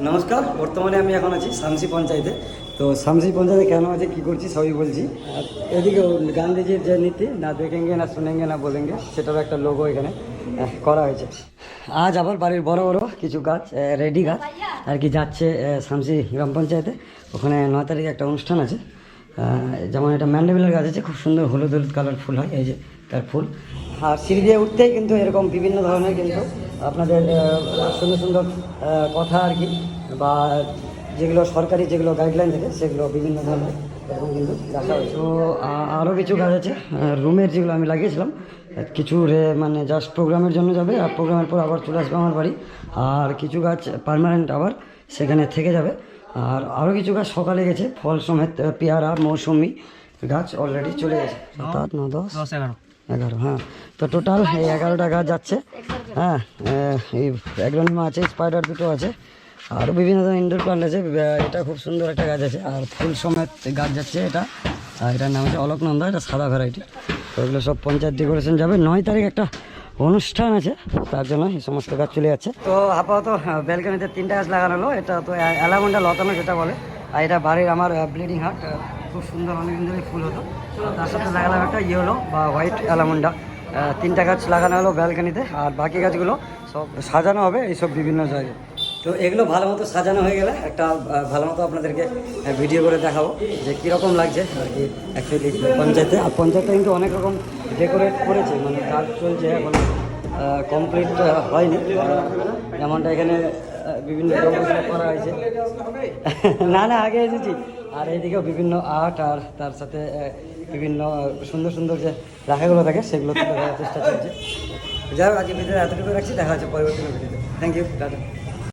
নমস্কার, বর্তমানে আমি এখন আছি শামসি পঞ্চায়েতে। তো শামসি পঞ্চায়েতে কেন আছে, কী করছি সবই বলছি। আর এদিকে গান্ধীজির যে নীতি, না দেখেঙ্গে না শুনেঙ্গে না বলেঙ্গে, সেটারও একটা লোগো এখানে করা হয়েছে। আজ আবার বাড়ির বড় বড় কিছু গাছ, রেডি গাছ আর কি, যাচ্ছে শামসি গ্রাম পঞ্চায়েতে। ওখানে 9 তারিখে একটা অনুষ্ঠান আছে। যেমন এটা ম্যান্ডেভিলের গাছ আছে, খুব সুন্দর হলুদ হলুদ কালার ফুল হয়, এই যে তার ফুল। আর সিঁড়ি দিয়ে উঠতেই কিন্তু এরকম বিভিন্ন ধরনের কিন্তু আপনাদের সুন্দর সুন্দর কথা আর কি, বা যেগুলো সরকারি যেগুলো গাইডলাইন থাকে সেগুলো বিভিন্ন ধরনের এরকম কিন্তু দেখা হয়েছে। তো আরও কিছু গাছ আছে রুমের, যেগুলো আমি লাগিয়েছিলাম কিছু মানে জাস্ট প্রোগ্রামের জন্য যাবে, আর প্রোগ্রামের পর আবার চলে আসবে আমার বাড়ি। আর কিছু গাছ পার্মানেন্ট আবার সেখানে থেকে যাবে। আর আরও কিছু গাছ সকালে গেছে ফল সমেত, পেয়ারা মৌসুমি গাছ অলরেডি চলে গেছে। 7, 8, 9, 10, 11, হ্যাঁ। তো টোটাল এই 11টা গাছ যাচ্ছে। হ্যাঁ, এই অ্যাগ্রোনিমা আছে, স্পাইডার দুটো আছে, আরও বিভিন্ন ধরনের ইনডোর প্লান্ট আছে। এটা খুব সুন্দর একটা গাছ আছে, আর ফুল সমেত গাছ যাচ্ছে এটা। আর এটার নাম হচ্ছে অলকনন্দা, এটা সাদা ভ্যারাইটি। তো এগুলো সব পঞ্চায়েত ডেকোরেশন যাবে। 9 তারিখ একটা অনুষ্ঠান আছে, তার জন্য এই সমস্ত গাছ চলে যাচ্ছে। তো আপাতত ব্যালকনিতে 3টা গাছ লাগানো হলো। এটা তো অ্যালামন্ডা লতানো যেটা বলে, আর এটা বাড়ির আমার ব্লিডিং হার্ট, খুব সুন্দর অনেকদিন ধরে ফুল হতো। তার সাথে লাগালাম একটা ইয়েলো বা হোয়াইট অ্যালামন্ডা। 3টা গাছ লাগানো হলো ব্যালকনিতে, আর বাকি গাছগুলো সব সাজানো হবে এইসব বিভিন্ন জায়গায়। তো এগুলো ভালো মতো সাজানো হয়ে গেলে একটা ভালো মতো আপনাদেরকে ভিডিও করে দেখাবো যে কীরকম লাগছে আর কি অ্যাকচুয়ালি পঞ্চায়েতে। আর পঞ্চায়েতে কিন্তু অনেক রকম ডেকোরেট করেছে, মানে কাজ চলছে এখন, কমপ্লিট হয়নি। যেমনটা এখানে বিভিন্ন ডেকোরেশন করা হয়েছে। না না, আগে এসেছি। আর এইদিকেও বিভিন্ন আর্ট, আর তার সাথে বিভিন্ন সুন্দর সুন্দর যে রাখাগুলো থাকে সেগুলো তুলে ধরার চেষ্টা চলছে। যাই হোক, আজকে ভিডিও এতটুকু রাখছি, দেখা হচ্ছে পরবর্তী ভিডিওতে। Thank you, tata.